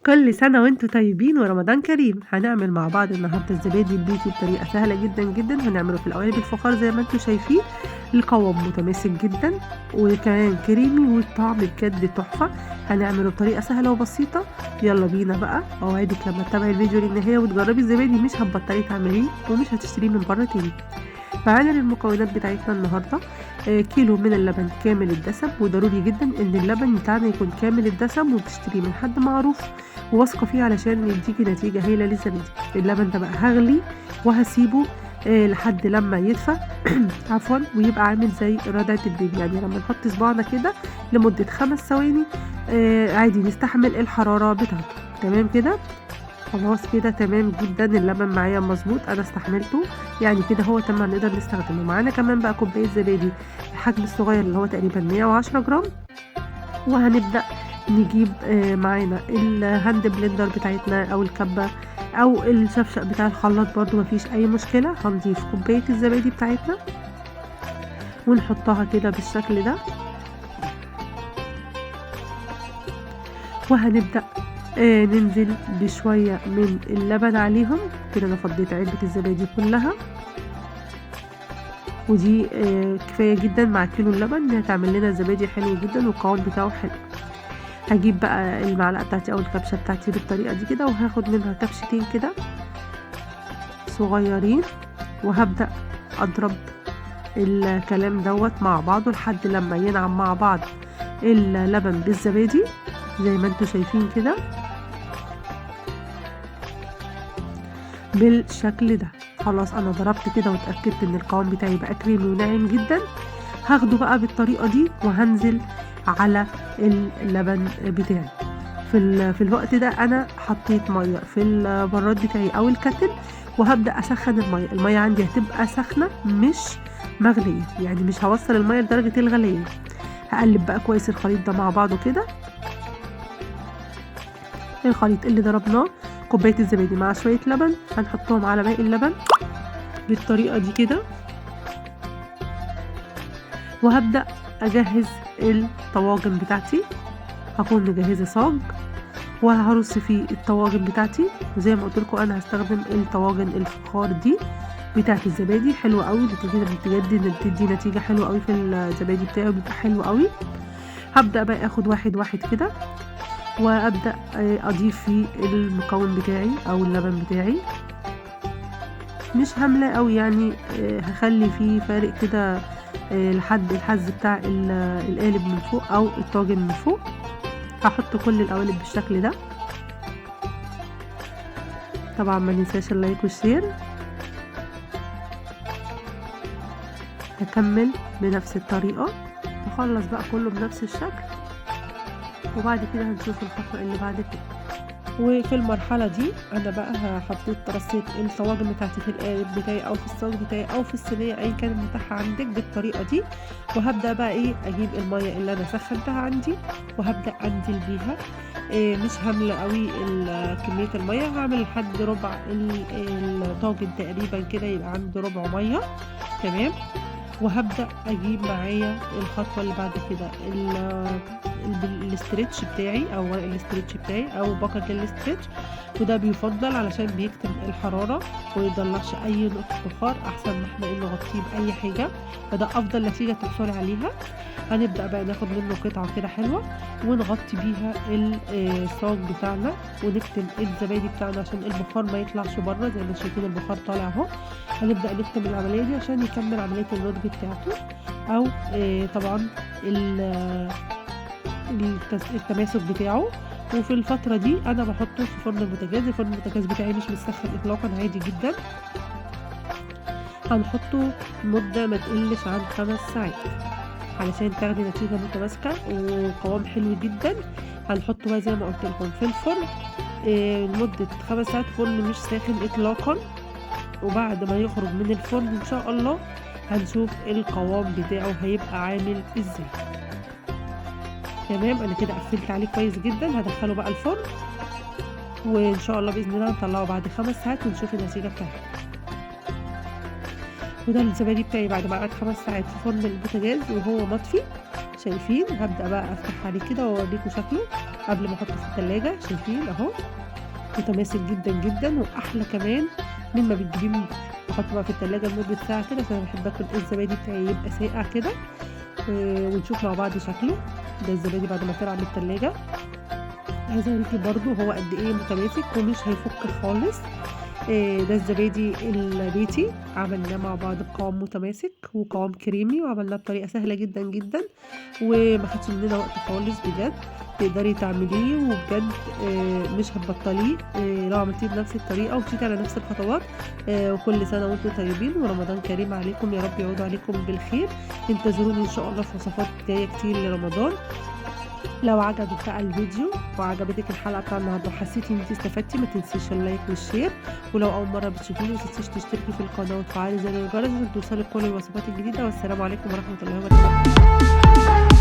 كل سنة وانتم طيبين ورمضان كريم. هنعمل مع بعض النهارده الزبادي البيتي بطريقة سهلة جدا جدا. هنعمله في القوالب الفخار زي ما انتم شايفين. القوام متماسك جدا وكمان كريمي والطعم بجد تحفة. هنعمله بطريقة سهلة وبسيطة. يلا بينا بقى. اوعدك لما تتابعي الفيديو للنهاية وتجربي الزبادي مش هتبطلي تعمليه ومش هتشتريه من بره تاني. معانا للمكونات بتاعتنا النهارده كيلو من اللبن كامل الدسم، وضروري جدا ان اللبن بتاعنا يكون كامل الدسم وتشتريه من حد معروف وواثقه فيه علشان يديكي نتيجه هايله للزبادي. اللبن ده بقى هغلي وهسيبه لحد لما يدفى عفوا، ويبقى عامل زي ردعة البيبي، يعني لما نحط صباعنا كده لمدة 5 ثواني عادي نستحمل الحرارة بتاعته. تمام كده، خلاص كده تمام جدا. اللبن معايا مظبوط، انا استحملته يعني كده هو تمام، نقدر نستخدمه. معانا كمان بقى كوبايه زبادي الحجم الصغير اللي هو تقريبا 110 جرام. وهنبدا نجيب معانا الهاند بلندر بتاعتنا او الكبه او الشفشق بتاع الخلاط، برضو مفيش اي مشكله. هنضيف كوبايه الزبادي بتاعتنا ونحطها كده بالشكل ده، وهنبدأ ننزل بشوية من اللبن عليهم كده. انا فضيت علبة الزبادي كلها، ودي كفاية جدا مع كيلو اللبن انها تعمل لنا زبادي حلو جدا والقوام بتاعه حلو. هجيب بقى المعلقة بتاعتي او الكبشة بتاعتي بالطريقة دي كده، وهاخد منها كبشتين كده صغيرين، وهبدأ اضرب الكلام دوت مع بعضه لحد لما ينعم مع بعض اللبن بالزبادي زي ما انتوا شايفين كده بالشكل ده. خلاص انا ضربت كده واتاكدت ان القوام بتاعي بقى كريمي وناعم جدا. هاخده بقى بالطريقه دي وهنزل على اللبن بتاعي. في الوقت ده انا حطيت ميه في البراد بتاعي او الكتل، وهبدا اسخن الميه عندي هتبقى سخنه مش مغليه، يعني مش هوصل الميه لدرجه الغليان. هقلب بقى كويس الخليط ده مع بعضه كده. الخليط اللي ضربناه كوبايه الزبادي مع شويه لبن هنحطهم على باقي اللبن بالطريقه دي كده، وهبدا اجهز الطواجن بتاعتي. هكون مجهزه صاج وهرص فيه الطواجن بتاعتي، وزي ما قلت لكم انا هستخدم الطواجن الفخار دي بتاعت الزبادي. حلوه قوي بتدي نتيجه حلوه قوي في الزبادي بتاعي، بيبقى حلو قوي. هبدا بقى اخد واحد واحد كده وابدا اضيف فيه المكون بتاعي او اللبن بتاعي. مش هملاه قوي يعني، هخلي فيه فارق كده لحد الحز بتاع القالب من فوق او الطاجن من فوق. هحط كل القوالب بالشكل ده. طبعا ما ننساش اللايك والشير. هكمل بنفس الطريقة، هخلص بقى كله بنفس الشكل، وبعد كده هنشوف الخطوة اللي بعد كده. وفي المرحلة دي انا بقى رصيت الطواجن بتاعتي في القالب بتاعي او في الصاج بتاعي او في الصينية ايا كان المتاح عندك بالطريقة دي. وهبدأ بقى اجيب المية اللي انا سخنتها عندي وهبدأ انزل بيها. مش هملى قوي كمية المية، هعمل لحد ربع الطاجن تقريبا كده، يبقى عندي ربع مية. تمام. وهبدأ اجيب معايا الخطوة اللي بعد كده الاسترتش بتاعي او ورق الاسترتش بتاعي او باكت الاسترتش، وده بيفضل علشان بيكتم الحرارة ويطلعش اي نقطة بخار، احسن ما احنا نغطيه باي حاجة، فده افضل نتيجة تحصلي عليها. هنبدأ بقى ناخد منه قطعة كده حلوة ونغطي بيها الصاج بتاعنا ونكتم الزبادي بتاعنا عشان البخار ما يطلعش بره. زي ما شايفين البخار طالع اهو. هنبدأ نكتم العملية دي عشان يكمل عملية النضج بتاعته او طبعا التماسك بتاعه. وفي الفترة دي انا بحطه في فرن البوتاجاز. الفرن البوتاجاز بتاعي مش مسخن اطلاقا، عادي جدا. هنحطه مدة ما تقلش عن 5 ساعات علشان تاخدي نتيجة متماسكة وقوام حلو جدا. هنحطه بقى زي ما قلت لكم في الفرن لمدة 5 ساعات، فرن مش ساخن اطلاقا. وبعد ما يخرج من الفرن ان شاء الله هنشوف القوام بتاعه هيبقى عامل ازاي. تمام، انا كده قفلت عليه كويس جدا. هدخله بقى الفرن وان شاء الله باذن الله هنطلعه بعد 5 ساعات ونشوف النتيجه بتاعته. وده الزبادي بتاعي بعد ما قعد 5 ساعات في فرن البوتاجاز وهو مطفي، شايفين؟ هابدأ بقى أفتح عليه كده وأوريكم شكله قبل ما أحطه في التلاجة، شايفين أهو متماسك جدًا، جدًا، وأحلى كمان من ما بتجيبيه باحطه بقى في التلاجة لمدة ساعة كده عشان أنا باحب آكل الزبادي بتاعي يبقى ساقع كده، ونشوف مع بعض شكله. ده الزبادي بعد ما طلع من التلاجة، عايزة أوريكِ برضه هو قد إيه متماسك ومش هيفك خالص. ده الزبادي البيتي عملناه مع بعض بقوام متماسك وقوام كريمي، وعملناه بطريقة سهلة جدًا، جدًا، وما خدش مننا وقت خالص بجد. تقدري تعمليه وبجد مش هتبطليه لو عملتيه بنفس الطريقة ومشيتِ على نفس الخطوات. وكل سنة وأنتم طيبين ورمضان كريم عليكم، يا رب يعود عليكم بالخير. انتظروني إن شاء الله في وصفات جاية كتير لرمضان. لو عجبك بقى الفيديو وعجبتك الحلقة بتاع النهارده وحسيتي ان انت استفدتي، ما تنسيش اللايك والشير. ولو اول مرة بتشوفيني ما تنسيش تشتركي في القناة وتفعلي زر الجرس عشان توصلك كل الوصفات الجديدة. والسلام عليكم ورحمة الله وبركاته.